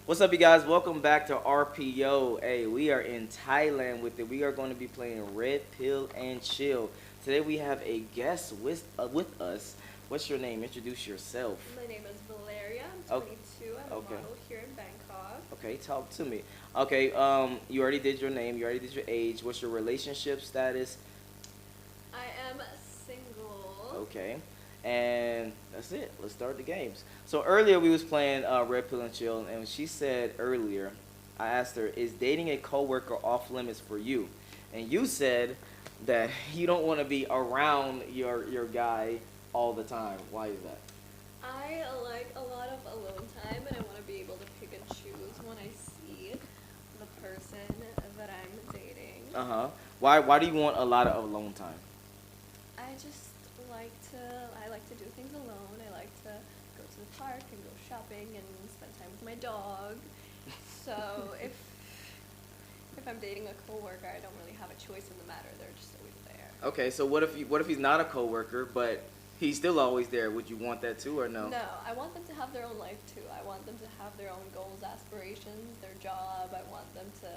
What's up, you guys? Welcome back to RPO. Hey, we are in Thailand with it. We are going to be playing Red Pill and Chill. Today we have a guest with us. What's your name? Introduce yourself. My name is Valeria. I'm Oh, 22. I'm a okay. model here in Bangkok. Okay, talk to me. Okay, you already did your name. You already did your age. What's your relationship status? I am single. Okay, and that's it. Let's start the games. So earlier we was playing Red Pill and Chill, and she said earlier, I asked her, "Is dating a coworker off limits for you?" And you said that you don't want to be around your guy all the time. Why is that? I like a lot of alone time, and I want to be able to pick and choose when I see the person that I'm dating. Uh-huh. Why do you want a lot of alone time? I just like to I like to do things alone. I like to go to the park and go shopping and spend time with my dog. So if I'm dating a coworker, I don't really have a choice in the matter. They're just always there. Okay, so what if he's not a coworker, but he's still always there? Would you want that too, or no? No, I want them to have their own life too. I want them to have their own goals, aspirations, their job. I want them to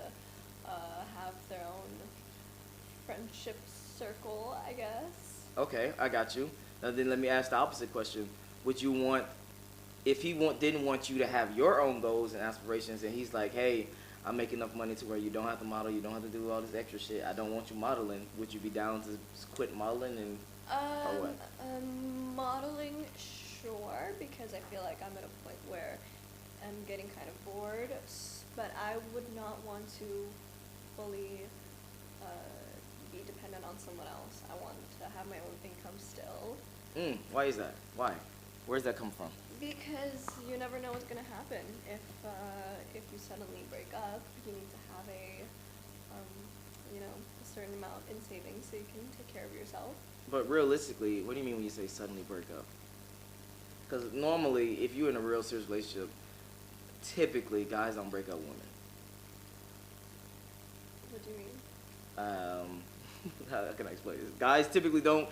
have their own friendship circle, I guess. Okay, I got you. Now then, let me ask the opposite question. Would you want, if he didn't want you to have your own goals and aspirations, and he's like, hey, I make enough money to where you don't have to model, you don't have to do all this extra shit. I don't want you modeling. Would you be down to quit modeling and or what? Modeling, sure, because I feel like I'm at a point where I'm getting kind of bored, but I would not want to fully be dependent on someone else. I want to have my own income still. Why is that? Why? Where's that come from? Because you never know what's gonna happen. If you suddenly break up, you need to have um, a certain amount in savings so you can take care of yourself. But realistically, what do you mean when you say suddenly break up? Because normally, if you're in a real serious relationship, typically guys don't break up women. What do you mean? Um, how can I explain this? Guys typically don't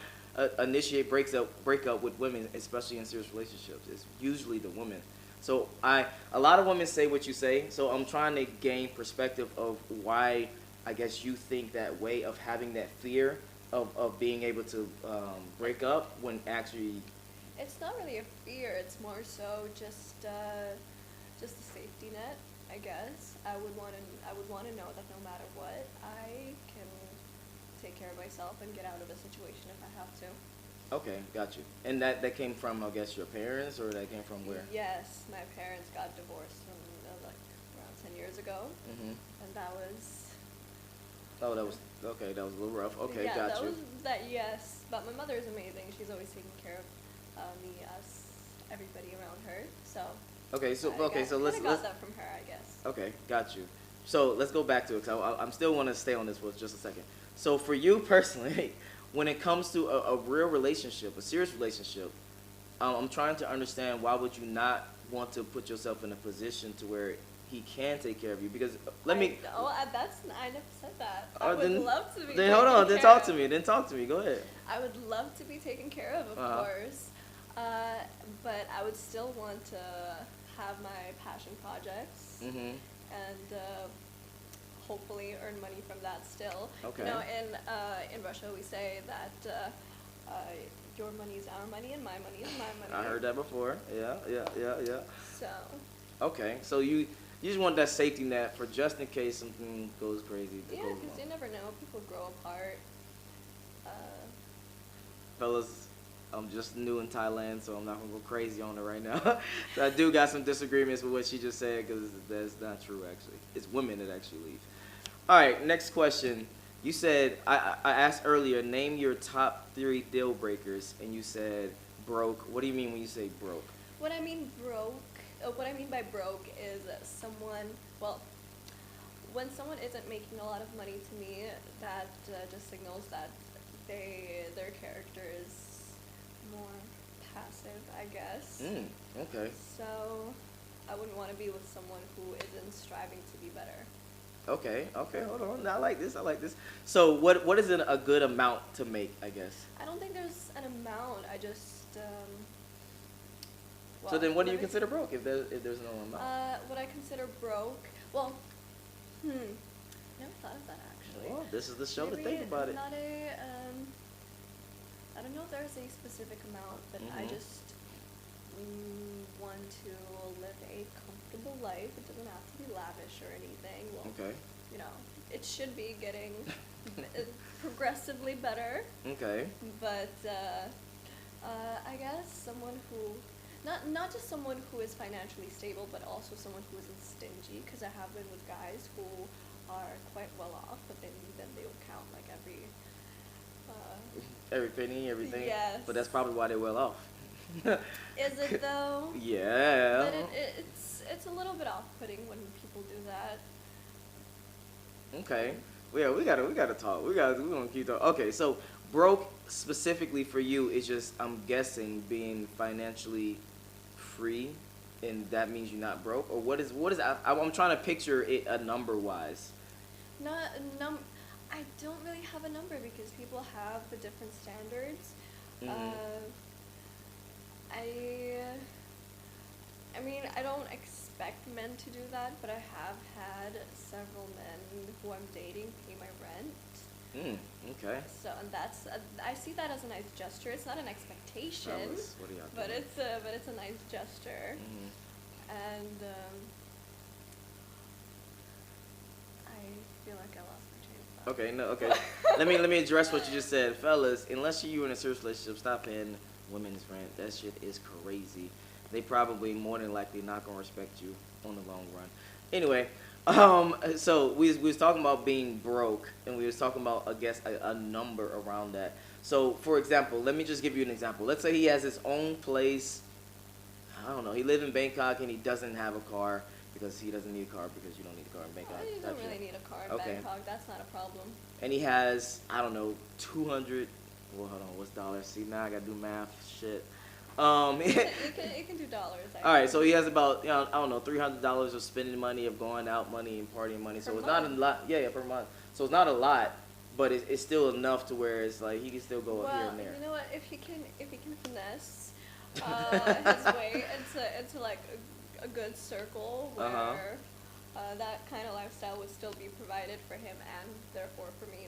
initiate breakup with women, especially in serious relationships. It's usually the woman. So a lot of women say what you say. So I'm trying to gain perspective of why I guess you think that way of having that fear of being able to break up when actually. It's not really a fear. It's more so just a safety net, I guess. I would want to know that no matter what, I can take care of myself and get out of a situation if I have to. Okay, got you. And that came from I guess your parents, or that came from where? Yes, my parents got divorced like around 10 years ago, Mhm. and that was Oh, that was okay. That was a little rough. Okay, yeah, got that you. was that. Yes, but my mother is amazing. She's always taking care of me, us, everybody around her. So Okay, so kind let's of got that from her, I guess. okay, got you. So let's go back to it. 'Cause I'm still want to stay on this for just a second. So for you personally, when it comes to a real relationship, a serious relationship, I'm trying to understand why would you not want to put yourself in a position to where he can take care of you? Because let me. I never said that. I would Then love to be. then hold on. Taken Then care talk to of. me. Then talk to me. Go ahead. I would love to be taken care of Uh-huh. course. But I would still want to have my passion projects Mhm. and hopefully earn money from that still. Okay. In Russia we say that your money is our money and my money is my money. I heard that before. Yeah, yeah, yeah, yeah. So Okay, so you just want that safety net for just in case something goes crazy. yeah, Goes because you wrong. never know. People grow apart. Uh, Fellas, I'm just new in Thailand, so I'm not gonna go crazy on it right now. So I do got some disagreements with what she just said because that's not true. Actually, it's women that actually leave. All right, next question. You said I asked earlier. Name your top 3 deal breakers, and you said broke. What do you mean when you say broke? what I mean broke. What I mean by broke is someone. Well, when someone isn't making a lot of money to me, that just signals that their character is more passive, I guess. Okay. So I wouldn't want to be with someone who isn't striving to be better. Okay. Okay. Hold on. I like this. I like this. So what is a good amount to make? I guess. I don't think there's an amount. I just So then, what do you living- consider broke if there's no amount? What I consider broke, well, never thought of that actually. Well, this is the show to Maybe think about it. not a, I don't know if there's a specific amount, but I Mhm. just want to live a comfortable life. It doesn't have to be lavish or anything. Well, Okay. you know, it should be getting progressively better. Okay. But I guess someone who, not just someone who is financially stable, but also someone who isn't stingy. Because I have been with guys who are quite well off, but then they will count like every. Every penny, everything. Yes. But that's probably why they're well off. Is it though? Yeah. But it's a little bit off-putting when people do that. Okay. Yeah, we gotta talk. We gonna keep talking. Okay, so broke specifically for you is just, I'm guessing, being financially free, and that means you're not broke, or what is I'm trying to picture it a number wise. Not I don't really have a number because people have the different standards. Mhm. I mean, I don't expect men to do that, but I have had several men who I'm dating pay my rent. Okay. So, and that's I see that as a nice gesture. It's not an expectation, Fellas, what are y'all but doing? it's a nice gesture. Mhm. And I feel like I lost my train of thought. Okay, no, okay. let me address what you just said, fellas. Unless you're in a serious relationship, stop paying women's rent. That shit is crazy. They probably more than likely not gonna respect you on the long run. Anyway, so we was talking about being broke, and we was talking about, I guess, a number around that. So, for example, let me just give you an example. Let's say he has his own place. I don't know. He lives in Bangkok and he doesn't have a car because he doesn't need a car because you don't need a car in Bangkok. You type don't really shit. need a car in Okay. Bangkok. That's not a problem. And he has, I don't know, 200. Well, hold on, what's dollars? See, now I gotta do math. Shit. You can do dollars. All right, so he has about, I don't know, $300 of spending money, of going out money, and partying money. So Per it's not a month. lot. Yeah, per month. So it's not a lot, but it's still enough to where it's like he can still go here Well, and there. you know what? If he can finesse his way into like a good circle where Uh-huh. That kind of lifestyle would still be provided for him, and therefore for me,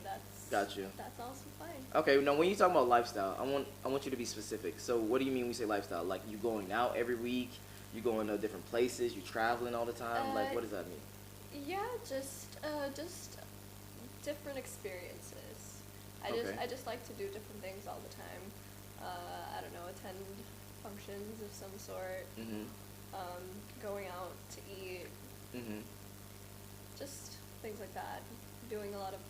Got you. that's also fine. Okay, now when you talk about lifestyle, I want you to be specific. So what do you mean when you say lifestyle? Like you going out every week, you going to different places, you traveling all the time? Like what does that mean? Yeah, just different experiences. Okay. I just like to do different things all the time. I don't know, attend functions of some sort. Mhm. Going out to eat. Mhm. Just things like that. Doing a lot of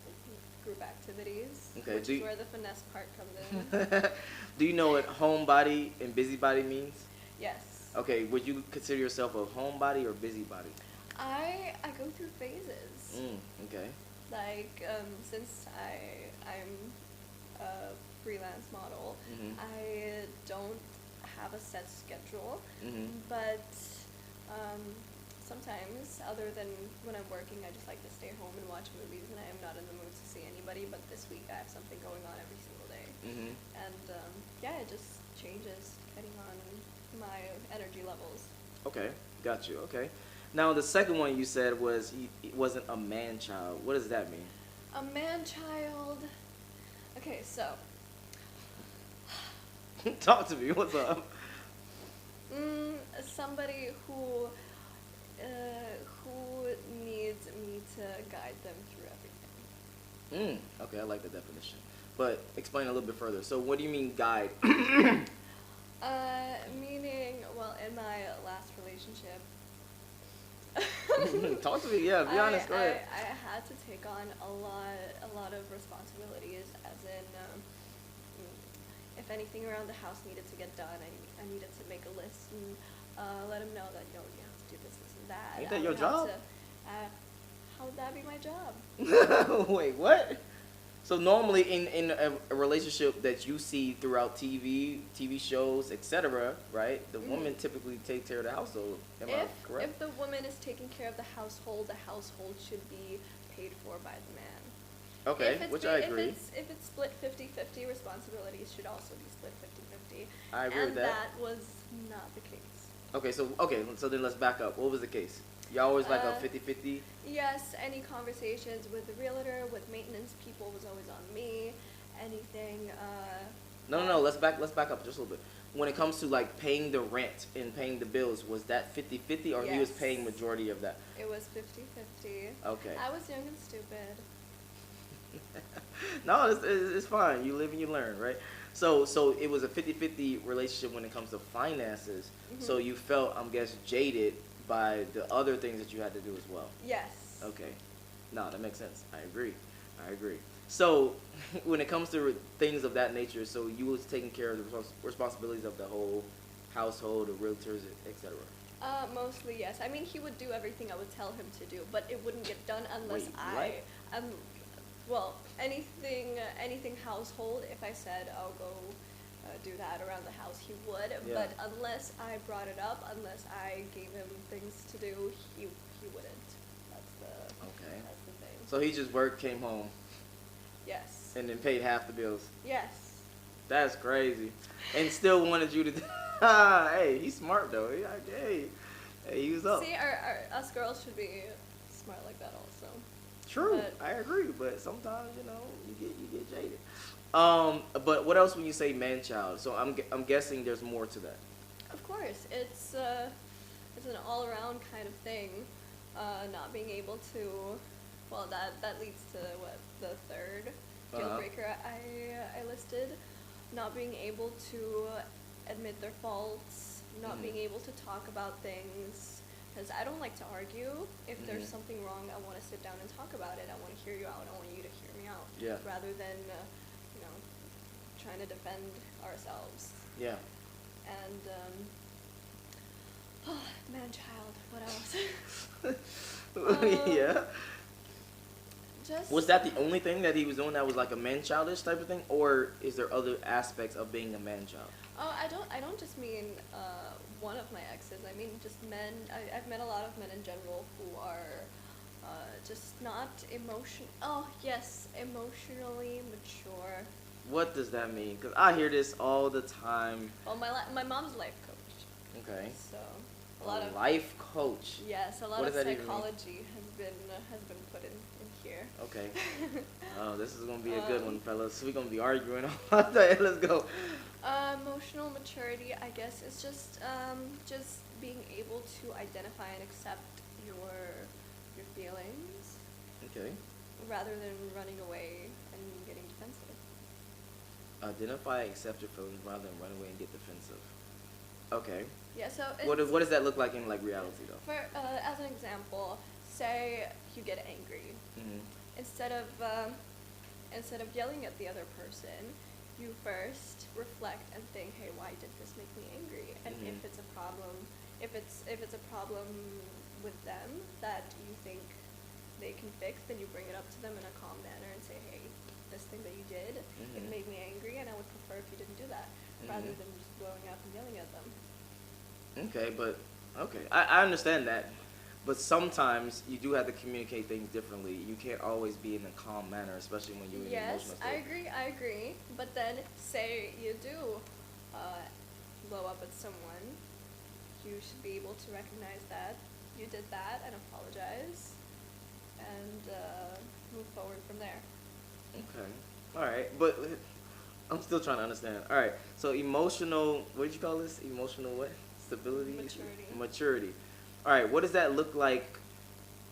group activities, Okay, which do is you- where the finesse part comes in. Do you know what homebody and busybody means? Yes. Okay, would you consider yourself a homebody or busybody? I go through phases. Okay. Like since I'm a freelance model, Mhm. I don't have a set schedule, Mhm. but sometimes, other than when I'm working, I just like to stay home and watch movies, and I am not in the mood to see anybody. But this week I have something going on every single day, Mhm. and yeah, it just changes depending on my energy levels. Okay, got you. Okay. Now the second one you said was he wasn't a man child. What does that mean? A man-child. Okay, so Talk to me. What's up? somebody who needs me to guide them through everything. Okay, I like the definition. But explain a little bit further. So what do you mean guide? Meaning, well, in my last relationship, Talk to me. Yeah, be honest. Go ahead. I had to take on a lot of responsibilities, as in, if anything around the house needed to get done, I needed to make a list and let him know that, you have to do this and that. Ain't that I your would have job? how would that be my job? Wait, what? So normally in a relationship that you see throughout TV shows, etc., right? The woman typically takes care of the household. Am I correct? If the woman is taking care of the household should be paid for by the man. Okay, which I agree. If it's split 50-50, responsibilities should also be split 50-50. I agree and with that. that was not the case. Okay, so then let's back up. What was the case? You always like a 50-50? Yes, any conversations with the realtor, with maintenance people was always on me. Anything, No. Let's back up just a little bit. When it comes to like paying the rent and paying the bills, was that 50-50 or he was Yes. paying majority of that? It was 50-50. Okay. I was young and stupid. No, it's fine. You live and you learn, right? So it was a 50-50 relationship when it comes to finances. So you felt, I'm guessing, jaded by the other things that you had to do as well. Yes. Okay. No, that makes sense. I agree. So when it comes to things of that nature, so you was taking care of the responsibilities of the whole household, the realtors, etc. Mostly yes. I mean, he would do everything I would tell him to do, but it wouldn't get done unless Wait, what? Well, anything household. If I said I'll go do that around the house, he would. Yeah. But unless I brought it up, unless I gave him things to do, he wouldn't. Okay. That's the thing. So he just worked, came home, Yes. and then paid half the bills. Yes. That's crazy. And still wanted you to. Hey, he's smart though. Hey, he was up. See, us girls should be smart like that also. True, But I agree. But sometimes you get jaded. But what else when you say man-child? So I'm guessing there's more to that. of course, it's an all-around kind of thing. Not being able to, well, that leads to what the third deal breaker I listed. Not being able to admit their faults, not being able to talk about things. Because I don't like to argue. If there's something wrong, I want to sit down and talk about it. I want to hear you out. I want you to hear me out. Yeah. Rather than, trying to defend ourselves. Yeah. And, man-child, what else? Yeah. Just Was that the only thing that he was doing that was like a man-childish type of thing, or is there other aspects of being a man-child? Oh, I don't just mean one of my exes. I mean just men. I've met a lot of men in general who are just not emotionally mature. What does that mean? Because I hear this all the time. Well, my mom's life coach. Okay. So a lot of life coach. Yes, a lot What of does that even mean? psychology has been put in here. Okay. Oh, this is gonna be a good one, fellas. We're gonna be arguing all day. Let's go. Emotional maturity, I guess, is just being able to identify and accept your feelings. Okay. Rather than running away and getting defensive. Identify, accept your feelings rather than run away and get defensive. Okay. Yeah. So What does that look like in like reality though? for as an example, say you get angry. Instead of yelling at the other person, you first reflect and think, hey, why did this make me angry? And if it's a problem with them that you think they can fix, then you bring it up to them in a calm manner and say, hey, this thing that you did, it made me angry, and I would prefer if you didn't do that, rather than just blowing up and yelling at them. Okay, I understand that. But sometimes you do have to communicate things differently. You can't always be in a calm manner, especially when you're in an emotional state. Yes, I agree. But then, say you do blow up at someone, you should be able to recognize that you did that and apologize, and move forward from there. Okay. All right. But I'm still trying to understand. All right. So emotional, what did you call this? Emotional what? Stability? Maturity. All right, what does that look like,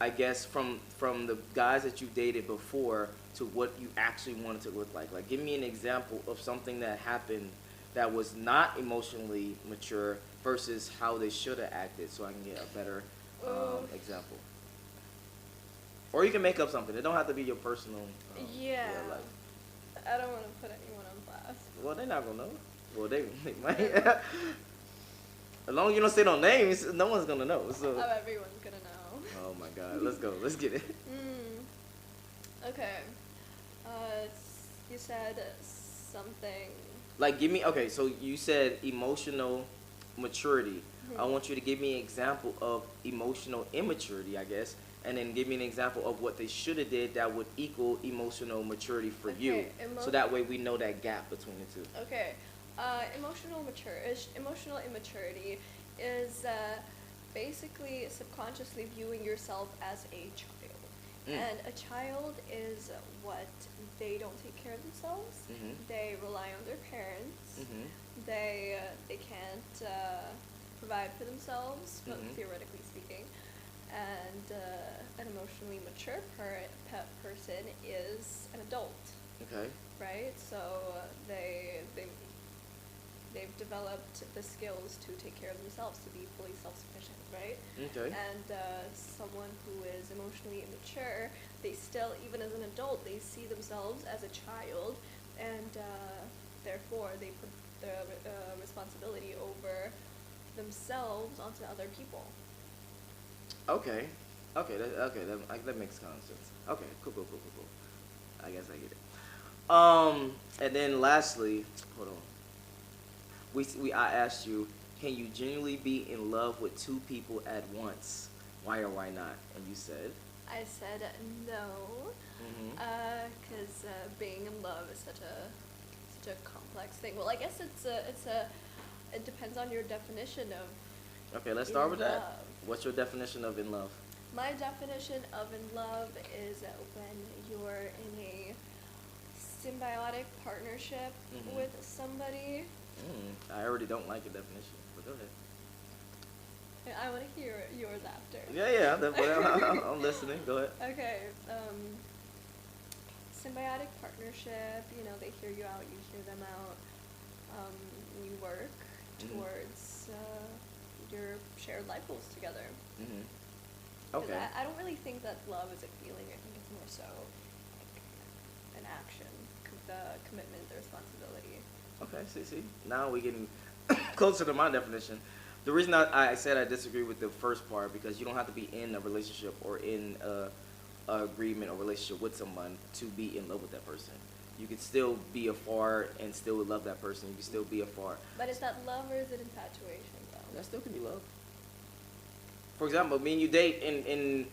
I guess, from the guys that you dated before to what you actually wanted to look like? Like, give me an example of something that happened that was not emotionally mature versus how they should have acted so I can get a better example. Or you can make up something. It don't have to be your personal life. I don't want to put anyone on blast. Well, they're not going to know. Well, they might. As long as you don't say no names, no one's gonna know. So. Oh, everyone's gonna know. Oh my God, let's go. Let's get it. Okay. You said something. Like, okay, so you said emotional maturity. I want you to give me an example of emotional immaturity, I guess, and then give me an example of what they should have did that would equal emotional maturity for you. So that way we know that gap between the two. Okay. Emotional immaturity is basically subconsciously viewing yourself as a child. And a child is what they don't take care of themselves. They rely on their parents. They can't provide for themselves, but theoretically speaking. And an emotionally mature person is an adult. Okay. Right? So they've developed the skills to take care of themselves, to be fully self-sufficient, right? Okay. And someone who is emotionally immature, they still, even as an adult, they see themselves as a child, and therefore they put the responsibility over themselves onto other people. Okay. That makes kind of sense. Okay, cool. I guess I get it. And then lastly, hold on. I asked you, can you genuinely be in love with two people at once? Why or why not? And you said? I said no, because being in love is such a complex thing. Well, I guess it depends on your definition of. Okay, let's start with that. Love. What's your definition of in love? My definition of in love is when you're in a symbiotic partnership with somebody. I already don't like your definition, but go ahead. I want to hear yours after. Yeah, I'm listening. Go ahead. Okay. Symbiotic partnership, they hear you out, you hear them out. You work towards your shared life goals together. Okay. I don't really think that love is a feeling. I think it's more so like an action, the commitment, the responsibility. Okay, see. Now we're getting closer to my definition. The reason I said I disagree with the first part, because you don't have to be in a relationship or in a agreement or relationship with someone to be in love with that person. You can still be afar and still love that person. You can still be afar. But is that love or is it infatuation, though? That still can be love. For example, me and you date and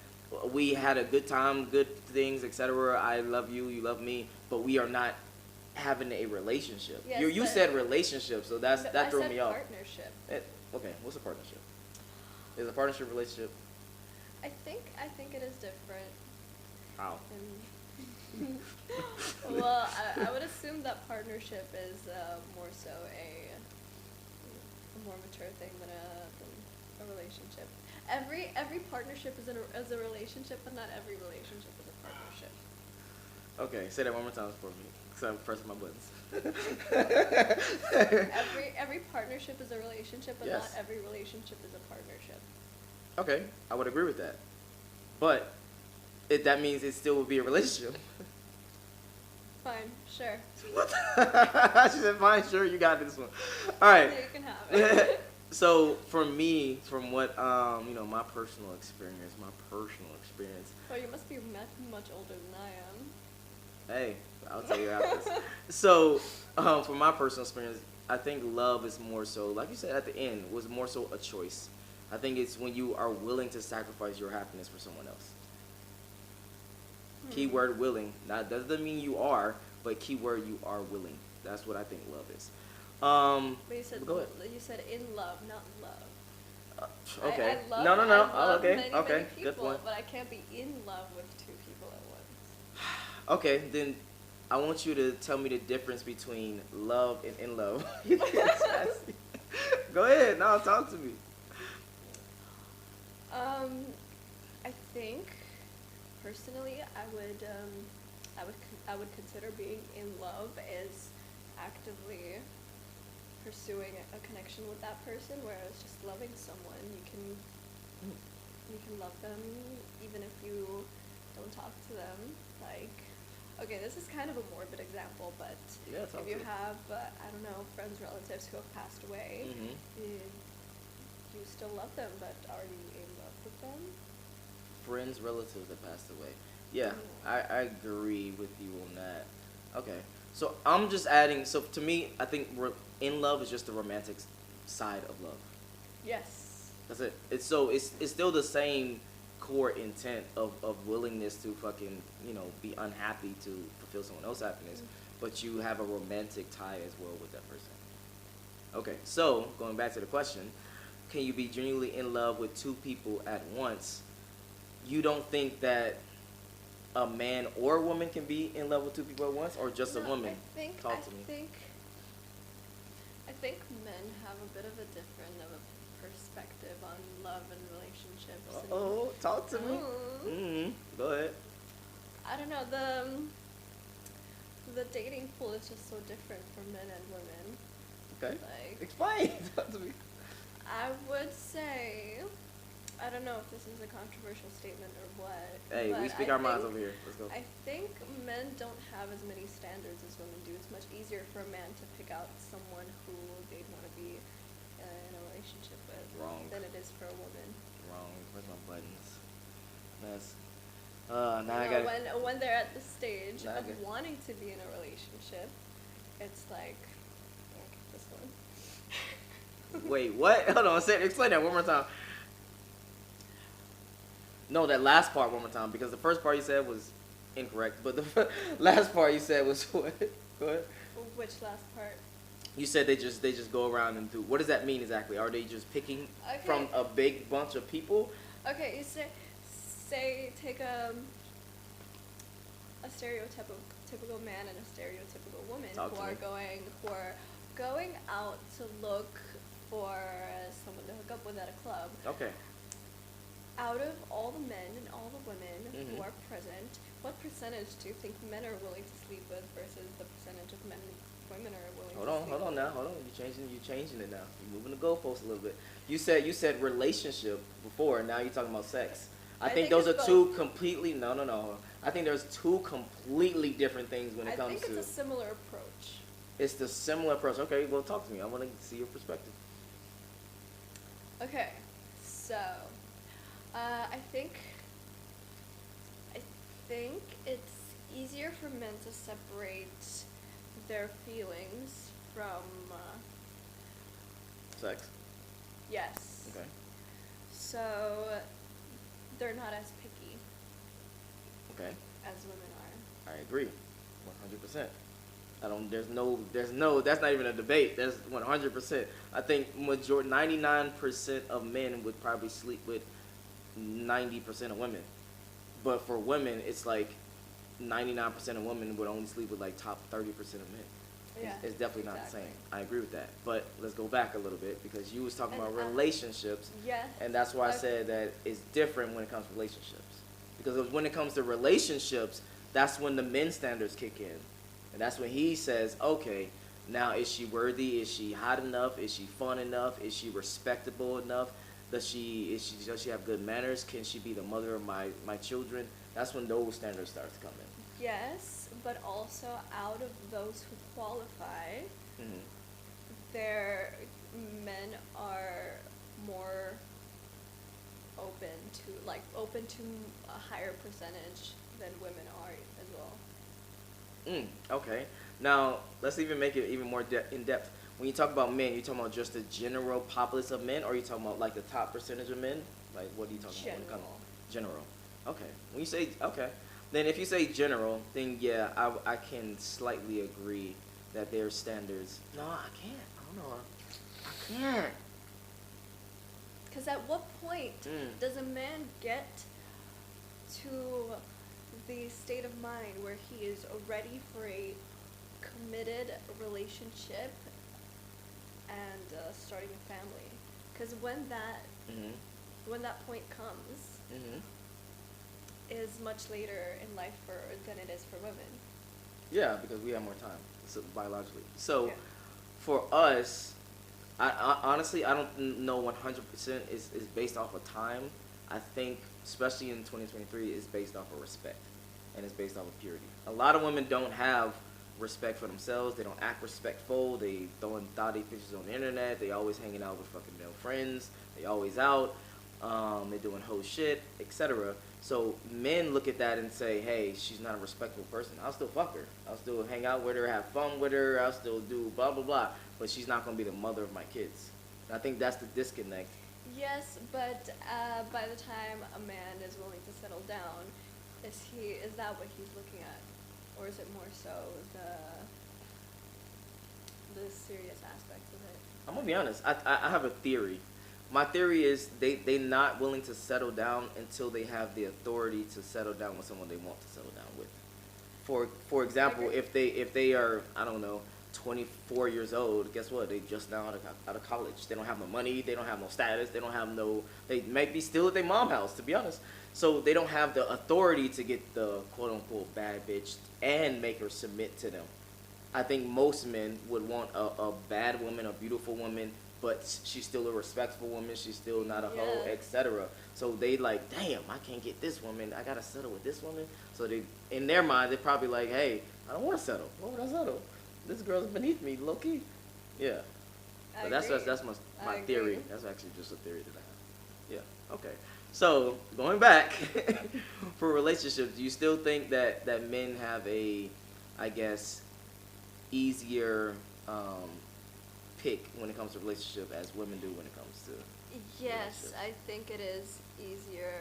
we had a good time, good things, etc. I love you, you love me, but we are not having a relationship. Yes, you said relationship, so that threw me off. Partnership. Okay, what's a partnership? Is a partnership relationship? I think it is different. How? Well, I would assume that partnership is more so a more mature thing than a relationship. Every partnership is a relationship, but not every relationship is a partnership. Okay, say that one more time for me, because I'm pressing my buttons. every partnership is a relationship, but not every relationship is a partnership. Okay, I would agree with that. But that means it still would be a relationship. Fine, sure. She said, fine, sure, you got this one. All right. You can have it. So for me, from what my personal experience. Well, you must be much older than I am. Hey, I'll tell you after this. So, from my personal experience, I think love is more so, like you said at the end, was more so a choice. I think it's when you are willing to sacrifice your happiness for someone else. Keyword willing. Now, that doesn't mean you are, but keyword you are willing. That's what I think love is. But you said go ahead. You said in love, not love. Okay. I love, No. I love Okay. many Okay. people, Good point. but I can't be in love with two people at once. Okay, then I want you to tell me the difference between love and in love. Go ahead. Now talk to me. I think personally, I would consider being in love as actively pursuing a connection with that person, whereas just loving someone, you can love them even if you don't talk to them. Like, okay, this is kind of a morbid example, but if you have friends, relatives who have passed away, you still love them, but are you in love with them? Friends, relatives that passed away. Yeah, I agree with you on that. Okay, so I'm just adding. So to me, I think in love is just the romantic side of love. Yes. That's it. It's still the same core intent of willingness to fucking be unhappy to fulfill someone else's happiness, but you have a romantic tie as well with that person. Okay, so going back to the question, can you be genuinely in love with two people at once? You don't think that a man or a woman can be in love with two people at once, or just a woman? Talk to me. I think men have a bit of a different of a perspective on love and relationships. Oh, talk to me. Go ahead. I don't know, the dating pool is just so different for men and women. Okay. Like, explain. Talk to me. I would say, I don't know if this is a controversial statement or what. Hey, we speak our minds over here. Let's go. I think men don't have as many standards as women do. It's much easier for a man to pick out someone who they'd want to be in a relationship with than it is for a woman. Wrong. Where's my buttons? That's now I got when they're at the stage of wanting to be in a relationship, it's like this one. Wait, what? Hold on, explain that one more time. No, that last part one more time, because the first part you said was incorrect, but the last part you said was what? Go ahead. Which last part? You said they just go around and do. What does that mean exactly? Are they just picking from a big bunch of people? Okay, you say take a stereotypical man and a stereotypical woman who are going out to look for someone to hook up with at a club. Okay. Out of all the men and all the women who are present, what percentage do you think men are willing to sleep with versus the percentage of men and women are willing to sleep with? Hold on. You're changing it now. You're moving the goalposts a little bit. You said relationship before, and now you're talking about sex. I think those are two completely no. I think there's two completely different things when it comes to. I think it's a similar approach. It's the similar approach. Okay, well, talk to me. I want to see your perspective. Okay, so I think it's easier for men to separate their feelings from sex. Yes. Okay. So they're not as picky. Okay. As women are. I agree, 100%. That's not even a debate. That's 100%. I think 99% of men would probably sleep with 90% of women. But for women, it's like 99% of women would only sleep with like top 30% of men. Yeah, it's definitely not the same. I agree with that. But let's go back a little bit, because you was talking about relationships. Yeah. And that's why I said that it's different when it comes to relationships. Because when it comes to relationships, that's when the men's standards kick in. And that's when he says, okay, now is she worthy? Is she hot enough? Is she fun enough? Is she respectable enough? Does she have good manners? Can she be the mother of my children? That's when those standards start to come in. Yes, but also out of those who qualify, their men are more open to a higher percentage than women are as well. Okay. Now, let's even make it even more in depth. When you talk about men, you talking about just the general populace of men, or are you talking about like the top percentage of men? Like, what are you talking about? General. Okay. When you say, okay. Then if you say general, then yeah, I can slightly agree that their standards. No, I can't. I don't know. I can't. Because at what point does a man get to the state of mind where he is ready for a committed relationship and starting a family? Because when that point comes, is much later in life than it is for women. Yeah, because we have more time, so biologically. So, for us, I honestly I don't know 100% is based off of time. I think, especially in 2023, it's based off of respect, and it's based off of purity. A lot of women don't have respect for themselves. They don't act respectful. They throwing thotty pictures on the internet. They always hanging out with fucking male friends. They always out. They're doing whole shit, etc. So men look at that and say, hey, she's not a respectable person. I'll still fuck her. I'll still hang out with her, have fun with her. I'll still do blah, blah, blah. But she's not going to be the mother of my kids. And I think that's the disconnect. Yes, but by the time a man is willing to settle down, is that what he's looking at? Or is it more so the serious aspect of it? I'm going to be honest. I have a theory my theory is they not willing to settle down until they have the authority to settle down with someone they want to settle down with. For example, Okay. if they are, I don't know, 24 years old, guess what? They just now out of college. They don't have no money. They don't have no status. They don't have no. They might be still at their mom house, to be honest. So they don't have the authority to get the quote unquote bad bitch and make her submit to them. I think most men would want a bad woman, a beautiful woman, but she's still a respectful woman. She's still not a hoe, Yeah. etc. So they like, damn, I can't get this woman. I gotta settle with this woman. So they, in their mind, they're probably like, hey, I don't want to settle. Why would I settle? This girl's beneath me, low key. Yeah. I But that's agree. my I theory. agree. That's actually just a theory that I have. Yeah. Okay. So going back for relationships, do you still think that men have a, I guess, easier pick when it comes to relationship as women do when it comes to Yes, relationships? I think it is easier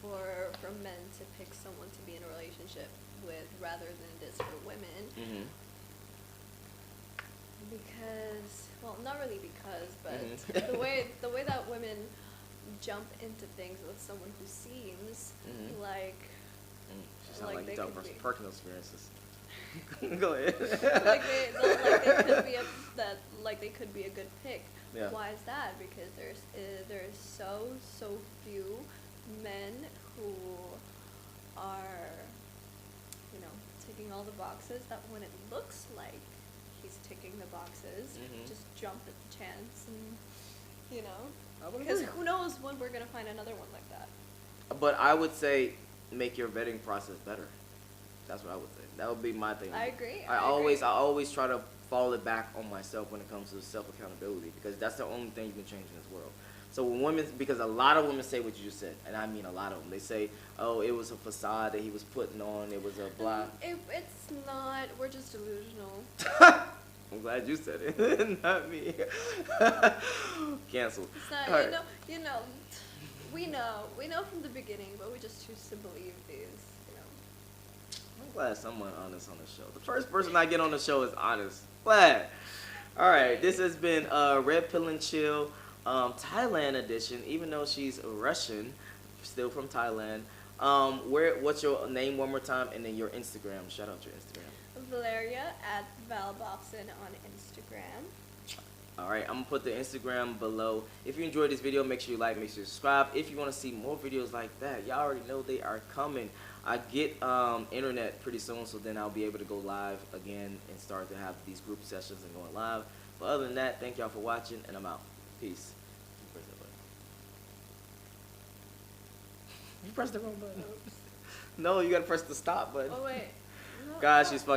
for men to pick someone to be in a relationship with rather than it is for women. Mm-hmm. Because, well, not really because, but Mhm. the way that women jump into things with someone who seems Mhm. like She sounds like they you talking could about some be- personal experiences. Go ahead. like they could be a good pick. Yeah. Why is that? Because there's so few men who are, ticking all the boxes, that when it looks like he's ticking the boxes, Mhm. just jump at the chance and I would because agree. who knows when we're gonna find another one like that. But I would say make your vetting process better. That's what I would say. That would be my thing. I agree. I always try to fall it back on myself when it comes to self accountability, because that's the only thing you can change in this world. So when women, because a lot of women say what you just said, and I mean a lot of them, they say, "Oh, it was a facade that he was putting on. It was a blah." It's not. We're just delusional. I'm glad you said it, not me. Canceled. It's not. All right. We know from the beginning, but we just choose to believe these. I'm glad someone honest on the show. The first person I get on the show is honest. Glad. All right, this has been Red Pill and Chill, Thailand edition. Even though she's Russian, still from Thailand. What's your name one more time, and then your Instagram? Shout out your Instagram. Valeria at Valboxen on Instagram. All right, I'm gonna put the Instagram below. If you enjoyed this video, make sure you like, make sure you subscribe. If you want to see more videos like that, y'all already know they are coming. I get internet pretty soon, so then I'll be able to go live again and start to have these group sessions and going live. But other than that, thank y'all for watching, and I'm out. Peace. You pressed the wrong button. Oops. No, you gotta press the stop button. Oh wait. No, Guys, no. she's fucking.